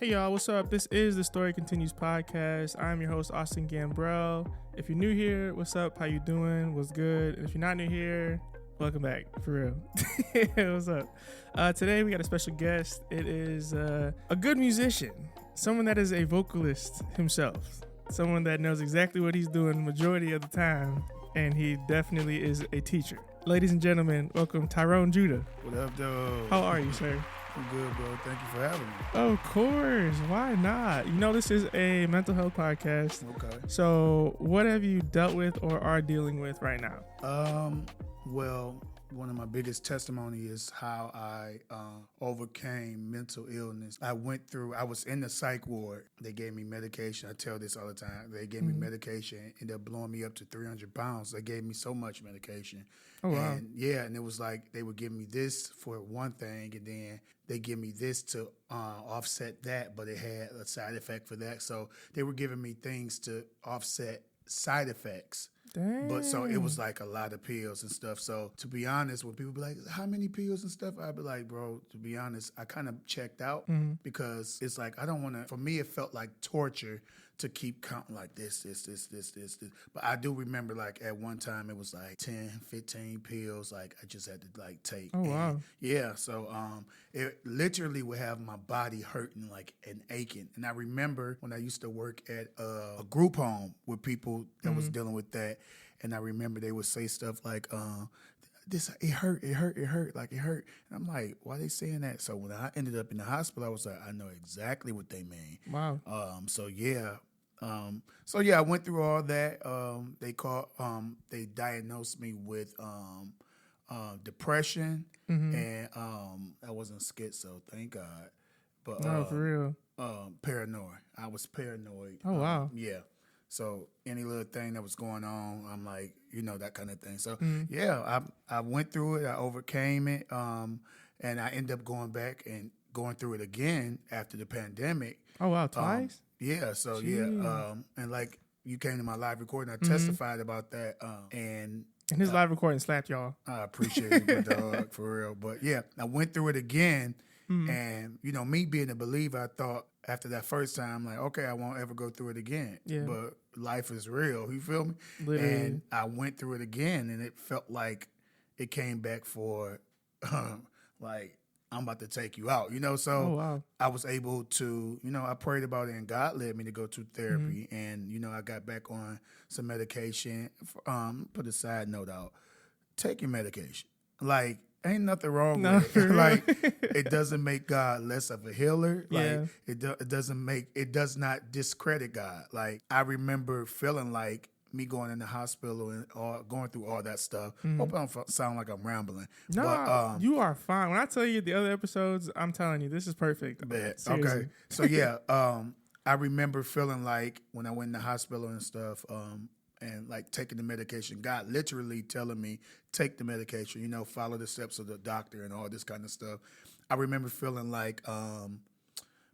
Hey y'all, what's up? This is the Story Continues podcast. I'm your host, Austin Gambrell. If you're new here, what's up? How you doing? What's good? And if you're not new here, welcome back, for real. What's up? Today we got a special guest. It is a good musician, someone that is a vocalist himself, someone that knows exactly what he's doing the majority of the time, and he definitely is a teacher. Ladies and gentlemen, welcome Tyrone Judah. What up, though? How are you, sir? I'm good, bro. Thank you for having me. Of course. Why not? You know, this is a mental health podcast. Okay. So what have you dealt with or are dealing with right now? Well, one of my biggest testimony is how I overcame mental illness. I was in the psych ward. They gave me medication. I tell this all the time. They gave me medication, ended up blowing me up to 300 pounds. They gave me so much medication. Oh, wow. And yeah, and it was like they would give me this for one thing, and then they give me this to offset that, but it had a side effect for that. So they were giving me things to offset side effects. Dang. But so it was like a lot of pills and stuff. So to be honest, when people be like, how many pills and stuff? I'd be like, bro, to be honest, I kind of checked out because it's like, I don't want to, for me, it felt like torture to keep counting like this. But I do remember like at one time it was like 10, 15 pills. Like I just had to like take. Oh, wow. Yeah. So it literally would have my body hurting like and aching. And I remember when I used to work at a group home with people that was dealing with that. And I remember they would say stuff like, it hurt, like it hurt. And I'm like, why are they saying that? So when I ended up in the hospital, I was like, I know exactly what they mean. Wow. I went through all that. They diagnosed me with depression, and I wasn't schizo, thank God. But No, for real. paranoid. I was paranoid. Oh, wow. Yeah. So any little thing that was going on, I'm like, that kind of thing. So I went through it. I overcame it. And I ended up going back and going through it again after the pandemic. Oh, wow. Twice? Yeah. So Jeez. and like you came to my live recording, I testified about that. And his live recording slapped y'all. I appreciate it, good dog, for real. But yeah, I went through it again. And, me being a believer, I thought after that first time, like, okay, I won't ever go through it again. Yeah. But life is real. You feel me? Literally. And I went through it again, and it felt like it came back for, like, I'm about to take you out, So Oh, wow. I was able to, I prayed about it, and God led me to go to therapy. And, I got back on some medication. Put a side note out. Take your medication. Like, ain't nothing wrong with it. Like, it doesn't make God less of a healer. Yeah. Like, it does not discredit God. Like, I remember feeling like me going in the hospital and going through all that stuff. Hope I don't sound like I'm rambling. No, but, you are fine. When I tell you the other episodes, I'm telling you, this is perfect. Seriously. Okay. So, yeah, I remember feeling like when I went in the hospital and stuff, and like taking the medication, God literally telling me, take the medication, follow the steps of the doctor and all this kind of stuff. I remember feeling like,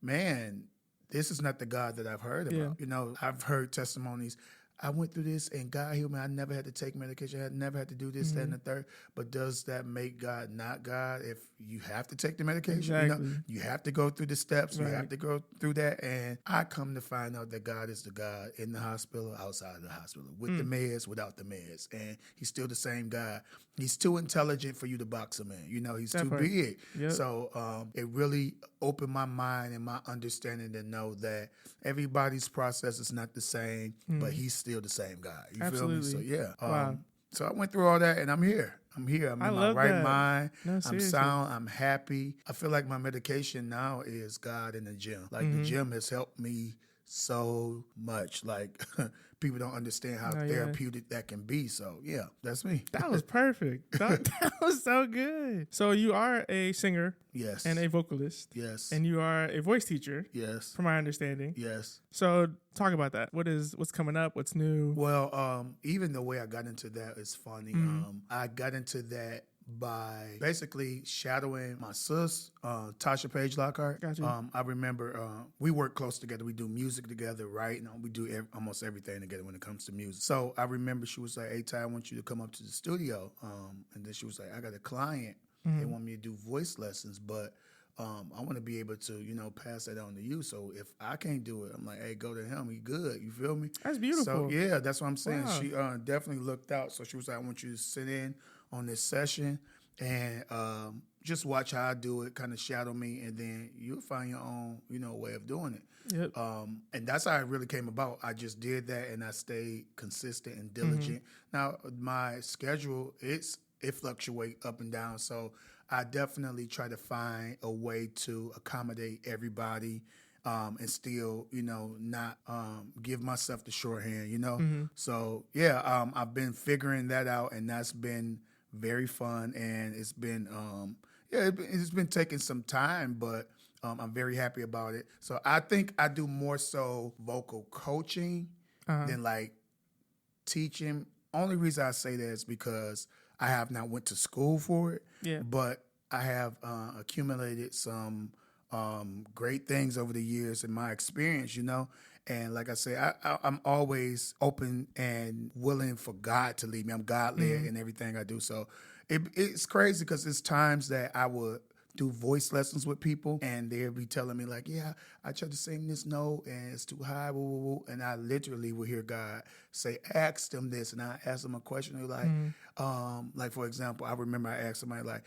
man, this is not the God that I've heard about. Yeah. I've heard testimonies. I went through this and God healed me. I never had to take medication. I never had to do this, that, and the third. But does that make God not God if you have to take the medication? Exactly. You have to go through the steps. Right. You have to go through that. And I come to find out that God is the God in the hospital, outside of the hospital, with the meds, without the meds. And he's still the same God. He's too intelligent for you to box him in. He's too big. Yep. So it really opened my mind and my understanding to know that everybody's process is not the same, but he's still the same God. You Absolutely. feel me? So yeah. Wow. So I went through all that and I'm here. I'm in my right mind. No, I'm seriously. sound. I'm happy. I feel like my medication now is God in the gym. Like the gym has helped me so much. Like people don't understand how therapeutic that can be. So yeah, that's me. That was perfect. That was so good. So you are a singer. Yes. And a vocalist. Yes. And you are a voice teacher. Yes. From my understanding. Yes. So talk about that. What's coming up? What's new? Well, even the way I got into that is funny. I got into that by basically shadowing my sis, Tasha Page Lockhart. Gotcha. I remember we work close together. We do music together, right? We do almost everything together when it comes to music. So I remember she was like, hey, Ty, I want you to come up to the studio. And then she was like, I got a client. They want me to do voice lessons, but I want to be able to, pass that on to you. So if I can't do it, I'm like, hey, go to him. He good. You feel me? That's beautiful. So yeah, that's what I'm saying. Wow. She definitely looked out. So she was like, I want you to sit in on this session and just watch how I do it, kind of shadow me, and then you'll find your own, way of doing it. Yep. And that's how it really came about. I just did that, and I stayed consistent and diligent. Now my schedule it fluctuates up and down, so I definitely try to find a way to accommodate everybody. And still, not give myself the shorthand, So, yeah, I've been figuring that out, and that's been very fun, and it's been, it's been taking some time, but I'm very happy about it. So I think I do more so vocal coaching than like teaching. Only reason I say that is because I have not went to school for it, but I have accumulated some great things over the years in my experience, And like I say, I'm always open and willing for God to lead me. I'm God-led in everything I do. So it's crazy because there's times that I would do voice lessons with people, and they'll be telling me like, yeah, I tried to sing this note and it's too high, woo, woo, woo. And I literally will hear God say, ask them this. And I ask them a question. They're like for example, I remember I asked somebody like,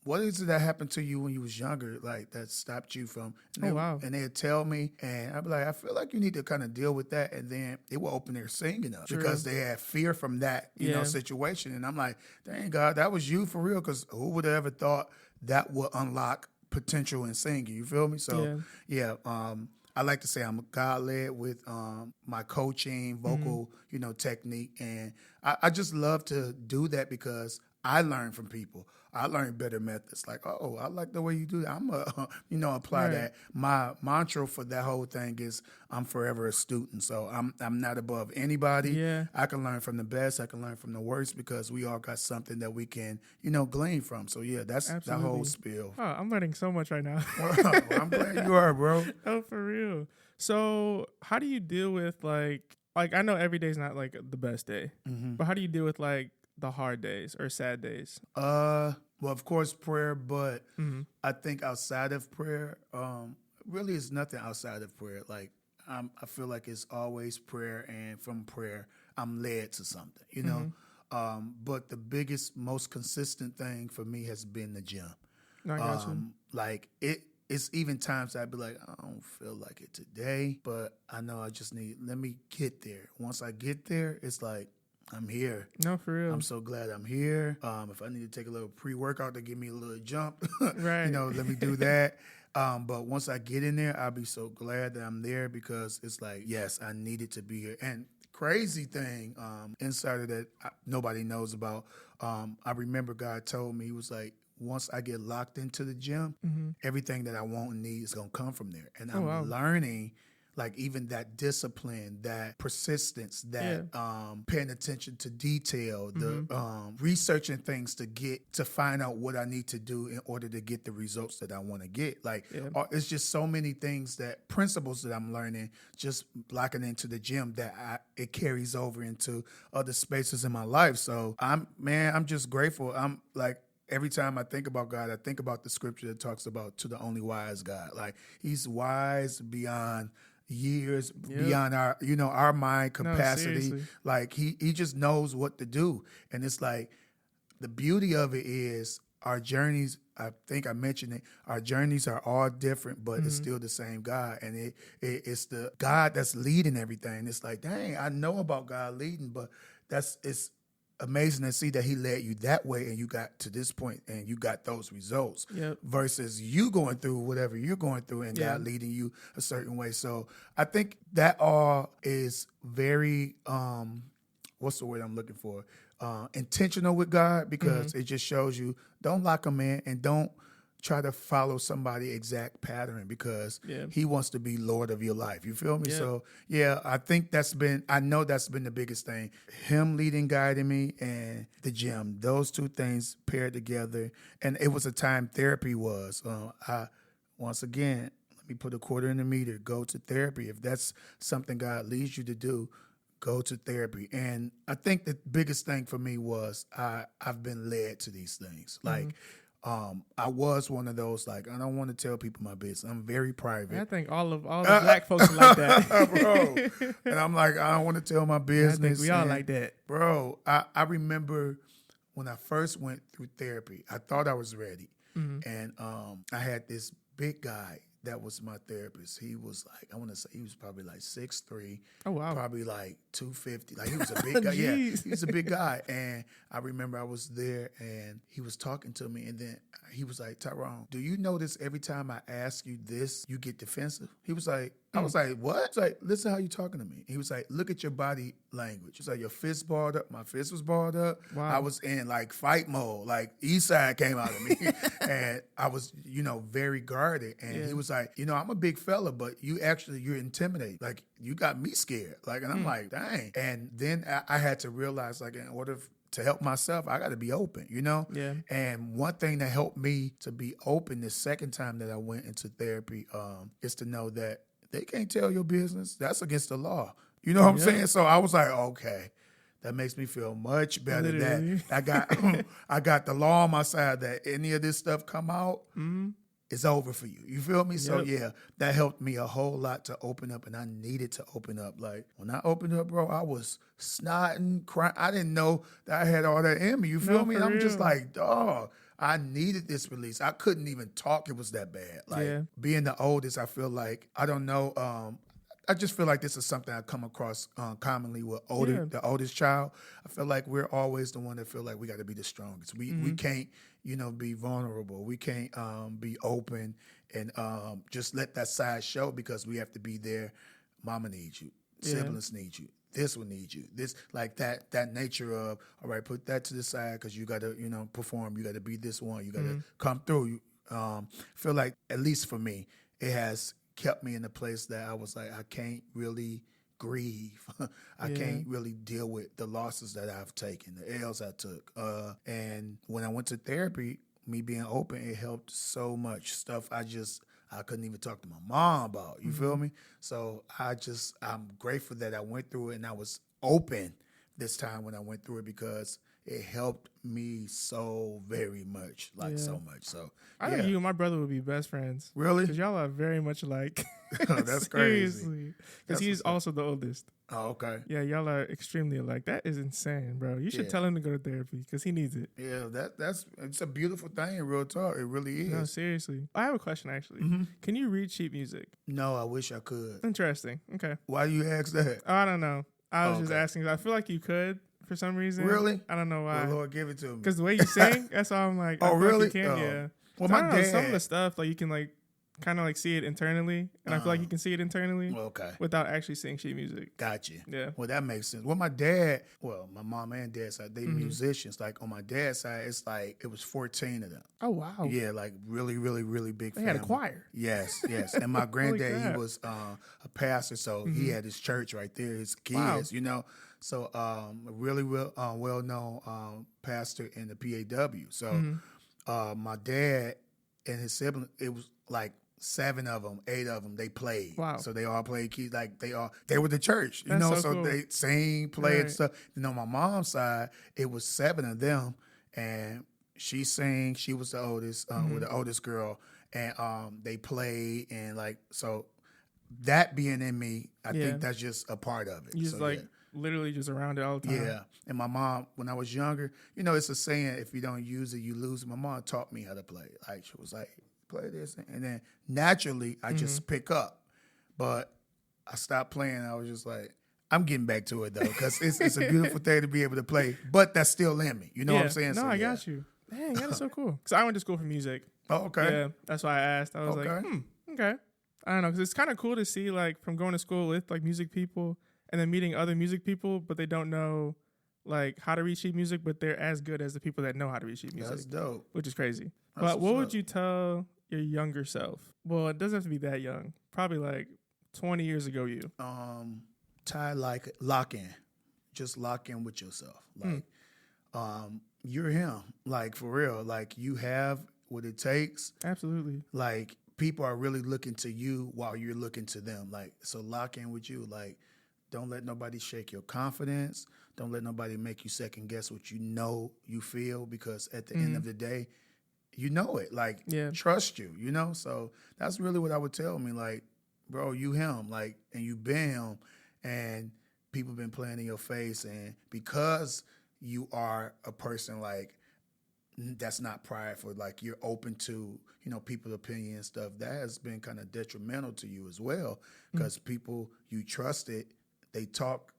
what is it that happened to you when you was younger, like that stopped you from, and they'd tell me, and I'd be like, I feel like you need to kind of deal with that. And then it will open their singing up because they had fear from that, situation. And I'm like, dang God, that was you for real. Cause who would have ever thought that would unlock potential in singing? You feel me? So I like to say I'm God-led with my coaching, vocal, technique. And I just love to do that because I learn from people. I learn better methods. Like, oh, I like the way you do that. I'm apply that. My mantra for that whole thing is I'm forever a student. So I'm not above anybody. Yeah. I can learn from the best. I can learn from the worst because we all got something that we can, glean from. So yeah, that's the whole spiel. Oh, I'm learning so much right now. Well, I'm glad you are, bro. Oh, for real. So how do you deal with like I know every day's not like the best day, but how do you deal with like the hard days or sad days? Well, of course, prayer, but I think outside of prayer, really is nothing outside of prayer. Like, I feel like it's always prayer, and from prayer, I'm led to something, But the biggest, most consistent thing for me has been the gym. I got you. Like, it's even times I'd be like, I don't feel like it today, but I know I just let me get there. Once I get there, it's like, I'm here. No, for real. I'm so glad I'm here. If I need to take a little pre-workout to give me a little jump, right. Let me do that. But once I get in there, I'll be so glad that I'm there because it's like, yes, I needed to be here. And crazy thing, inside of that nobody knows about, I remember God told me, he was like, once I get locked into the gym, everything that I want and need is going to come from there. And I'm learning like even that discipline, that persistence, that paying attention to detail, the researching things to find out what I need to do in order to get the results that I want to get. Like it's just so many things, that principles that I'm learning, just locking into the gym, that it carries over into other spaces in my life. So I'm just grateful. I'm like, every time I think about God, I think about the scripture that talks about to the only wise God. Like he's wise beyond years, beyond our mind capacity. No, like he just knows what to do. And it's like the beauty of it is our journeys, I think I mentioned it, our journeys are all different, but it's still the same God. And it's the God that's leading everything. It's like, dang, I know about God leading, but it's amazing to see that he led you that way and you got to this point and you got those results versus you going through whatever you're going through and God leading you a certain way. So I think that all is very, what's the word I'm looking for? Intentional with God, because it just shows you, don't lock him in and don't try to follow somebody exact pattern, because he wants to be Lord of your life. You feel me? So I think I know that's been the biggest thing. Him leading, guiding me, and the gym. Those two things paired together. And it was a time therapy was. Once again, let me put a quarter in the meter. Go to therapy. If that's something God leads you to do, go to therapy. And I think the biggest thing for me was I've been led to these things. Like, I was one of those, like, I don't want to tell people my business. I'm very private. I think all the black folks are like that, bro. And I'm like, I don't want to tell my business. I think we all like that, bro. I remember when I first went through therapy, I thought I was ready, and I had this big guy that was my therapist. He was like, I want to say he was probably like 6'3". Oh wow. Probably like 250. Like he was a big guy. Yeah, he was a big guy. And I remember I was there and he was talking to me, and then he was like, Tyrone, do you notice every time I ask you this, you get defensive? He was like, I was like, what? He's like, listen how you talking to me. He was like, look at your body language. He's like, your fist balled up. My fist was balled up. Wow. I was in like fight mode. Like East Side came out of me. And I was, very guarded. And he was like, I'm a big fella, but you're intimidating. Like you got me scared. Like, and I'm like, dang. And then I had to realize, like, in order to help myself, I got to be open, Yeah. And one thing that helped me to be open the second time that I went into therapy is to know that they can't tell your business. That's against the law. You know what I'm saying? So I was like, okay, that makes me feel much better. Literally. That I got the law on my side. That any of this stuff come out, it's over for you. You feel me? So yeah, that helped me a whole lot to open up, and I needed to open up. Like when I opened up, bro, I was snotting, crying. I didn't know that I had all that in me. You feel me? And I'm just like, dog. I needed this release. I couldn't even talk. It was that bad. Like being the oldest, I feel like, I don't know. I just feel like this is something I come across commonly with the oldest child. I feel like we're always the one that feel like we got to be the strongest. We can't, be vulnerable. We can't be open and just let that side show because we have to be there. Mama needs you. Siblings need you. This will need you. This, like that nature of, all right, put that to the side because you got to, perform. You got to be this one. You got to come through. Feel like, at least for me, it has kept me in a place that I was like, I can't really grieve. I can't really deal with the losses that I've taken, the L's I took. And when I went to therapy, me being open, it helped so much stuff. I couldn't even talk to my mom about. You feel me? So I'm grateful that I went through it and I was open this time when I went through it because it helped me so very much, so much. So I think you and my brother would be best friends. Really? Because y'all are very much alike. That's crazy. Seriously. Because he's also the oldest. Oh, okay. Yeah, y'all are extremely alike. That is insane, bro. You should tell him to go to therapy because he needs it. Yeah, it's a beautiful thing in real talk. It really is. No, seriously. I have a question, actually. Can you read sheet music? No, I wish I could. Interesting. Okay. Why do you ask that? I don't know. I was just asking. I feel like you could for some reason. Really? I don't know why. Well, Lord, give it to me. Because the way you sing, that's all I'm like. Oh, really? Like you can, yeah. Well, so my I don't know, dad. some of the stuff, like you can like kind of like see it internally, and I feel like you can see it internally without actually seeing sheet music. Gotcha. Yeah. Well, that makes sense. Well, my mom and dad side, they musicians. Like on my dad's side, it's like it was 14 of them. Oh, wow. Yeah, like really, really, really big family. They had a choir. Yes. And my granddad, he was a pastor, so he had his church right there, his kids, So a really well-known pastor in the PAW. So my dad and his sibling, it was like 7 of them, 8 of them, they played. Wow. So they all played keys. Like they were the church, That's so cool. they sing, play and stuff. And on my mom's side, it was 7 of them, and she sang. She was the oldest, with the oldest girl, and they played, and like, so that being in me, I think that's just a part of it. You just literally just around it all the time. Yeah. And my mom, when I was younger, it's a saying, if you don't use it, you lose it. My mom taught me how to play. Like, she was like, play this. And then naturally, I just pick up. But I stopped playing. I was just like, I'm getting back to it, though, because it's a beautiful thing to be able to play. But that's still in me. You know what I'm saying? No, I got you. Dang, that's so cool. Because I went to school for music. Oh, okay. Yeah, that's why I asked. I was like, okay. I don't know, because it's kind of cool to see, like, from going to school with, like, music people and then meeting other music people, but they don't know, like, how to read sheet music, but they're as good as the people that know how to read sheet music. That's dope. Which is crazy. That's but what would you tell your younger self? Well, it doesn't have to be that young. Probably, like, 20 years ago you. Lock in. Just lock in with yourself. Like, you're him. Like, for real. Like, you have what it takes. Absolutely. Like, people are really looking to you while you're looking to them. Like, so lock in with you. Like, don't let nobody shake your confidence. Don't let nobody make you second guess what you know you feel, because at the end of the day, you know it. Like, trust you, you know? So that's really what I would tell me. Like, bro, you him. Like, and you been him. And people been playing in your face. And because you are a person like that's not prideful, like you're open to, you know, people's opinion and stuff, that has been kind of detrimental to you as well. Because people you trusted, they talk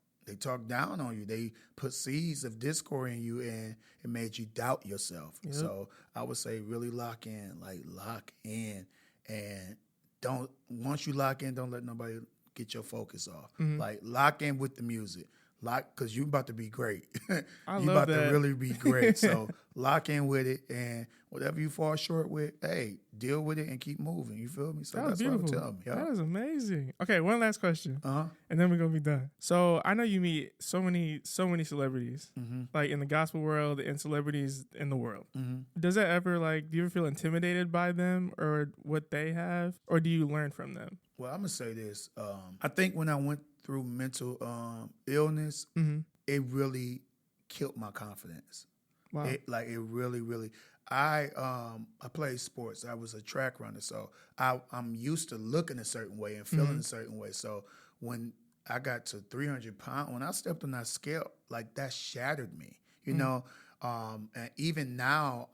down on you. They put seeds of discord in you, and it made you doubt yourself. Yep. So I would say really lock in, and once you lock in, don't let nobody get your focus off. Like, lock in with the music. Because you about to be great. You about to really be great. So lock in with it, and whatever you fall short with, hey, deal with it and keep moving. You feel me? So that's beautiful. What I would tell them. Yep. That is amazing. Okay, one last question, and then we're gonna be done. So I know you meet so many celebrities, like in the gospel world and celebrities in the world. Does that ever do you ever feel intimidated by them or what they have, or do you learn from them? Well, I'm gonna say this. I think when I went through mental illness, it really killed my confidence. Wow. It really. I played sports. I was a track runner, so I'm used to looking a certain way and feeling a certain way. So when I got to 300 pounds, when I stepped on that scale, like, that shattered me, you know. And even now,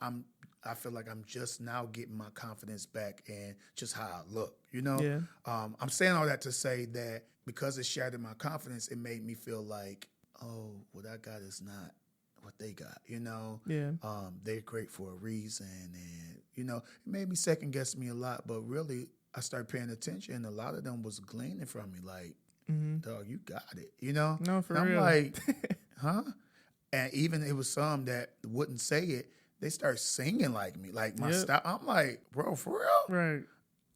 I feel like I'm just now getting my confidence back and just how I look, you know. Yeah. I'm saying all that to say that because it shattered my confidence, it made me feel like, oh, what I got is not what they got, you know. Yeah. They're great for a reason, and you know, it made me second guess me a lot. But really, I started paying attention, and a lot of them was gleaning from me, like, dog, you got it, you know. No, for real. I'm like, huh? And even it was some that wouldn't say it. They start singing like me, like my style. I'm like, bro, for real? Right.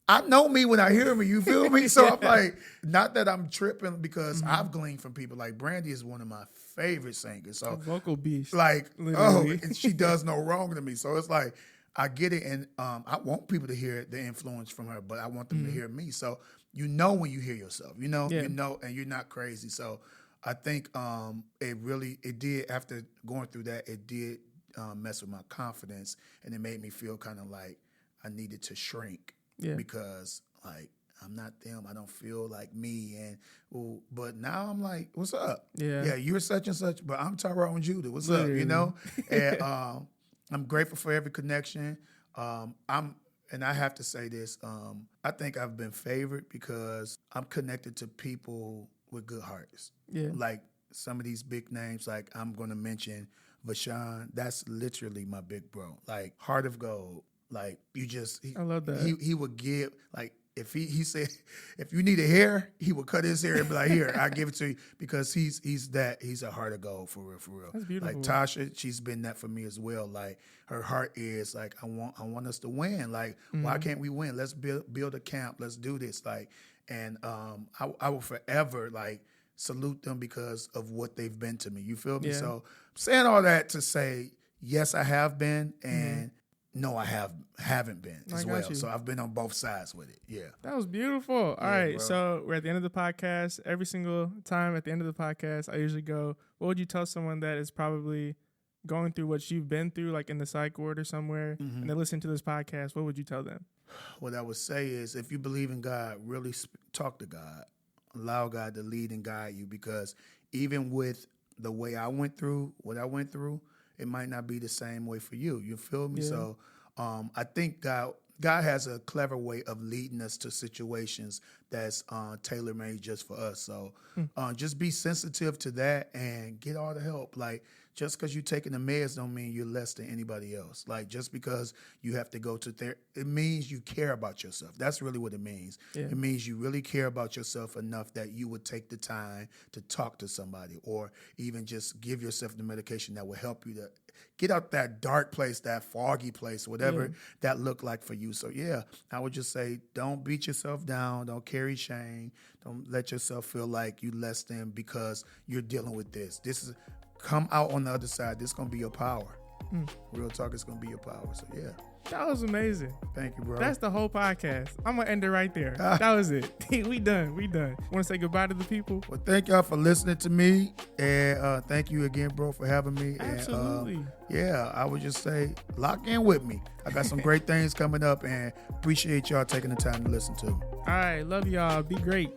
I know me when I hear me, you feel me? So I'm like, not that I'm tripping, because I've gleaned from people. Like, Brandy is one of my favorite singers. So vocal beast. Like, and she does no wrong to me. So it's like, I get it, and I want people to hear the influence from her, but I want them to hear me. So you know when you hear yourself, you know, and you're not crazy. So I think it did, after going through that, it did mess with my confidence, and it made me feel kind of like I needed to shrink because, like, I'm not them. I don't feel like me. But now I'm like, what's up? Yeah, you're such and such, but I'm Tyrone Judah. What's up? You know? And I'm grateful for every connection. And I have to say this, I think I've been favored because I'm connected to people with good hearts. Yeah. Like some of these big names, like I'm going to mention Vashawn, that's literally my big bro. Like, heart of gold. Like, I love that. He would give, like, if he said, if you need a hair, he would cut his hair and be like, here, I'll give it to you, because he's a heart of gold, for real. That's beautiful. Like Tasha, she's been that for me as well. Like, her heart is like, I want us to win. Like, why can't we win? Let's build a camp. Let's do this. Like, and I will forever, like, salute them because of what they've been to me. You feel me? Yeah. So I'm saying all that to say, yes, I have been, and no, I haven't been as well. You. So I've been on both sides with it. Yeah. That was beautiful. All right. Bro. So we're at the end of the podcast. Every single time at the end of the podcast, I usually go, what would you tell someone that is probably going through what you've been through, like in the psych ward or somewhere, and they listen to this podcast? What would you tell them? What I would say is, if you believe in God, really talk to God. Allow God to lead and guide you, because even with the way I went through, what I went through, it might not be the same way for you. You feel me? Yeah. So I think God has a clever way of leading us to situations that's tailor-made just for us. So just be sensitive to that and get all the help. Like, just because you're taking the meds don't mean you're less than anybody else. Like, just because you have to go to therapy, it means you care about yourself. That's really what it means. Yeah. It means you really care about yourself enough that you would take the time to talk to somebody, or even just give yourself the medication that will help you to get out that dark place, that foggy place, whatever that looked like for you. So, yeah, I would just say, don't beat yourself down. Don't carry shame. Don't let yourself feel like you less than because you're dealing with this. Come out on the other side. This is going to be your power. Real talk is going to be your power. So, yeah. That was amazing. Thank you, bro. That's the whole podcast. I'm gonna end it right there. That was it. We done. Want to say goodbye to the people? Well, thank y'all for listening to me, and thank you again, bro, for having me. Absolutely. And, I would just say lock in with me. I got some great things coming up, and appreciate y'all taking the time to listen to me. All right, love y'all. Be great.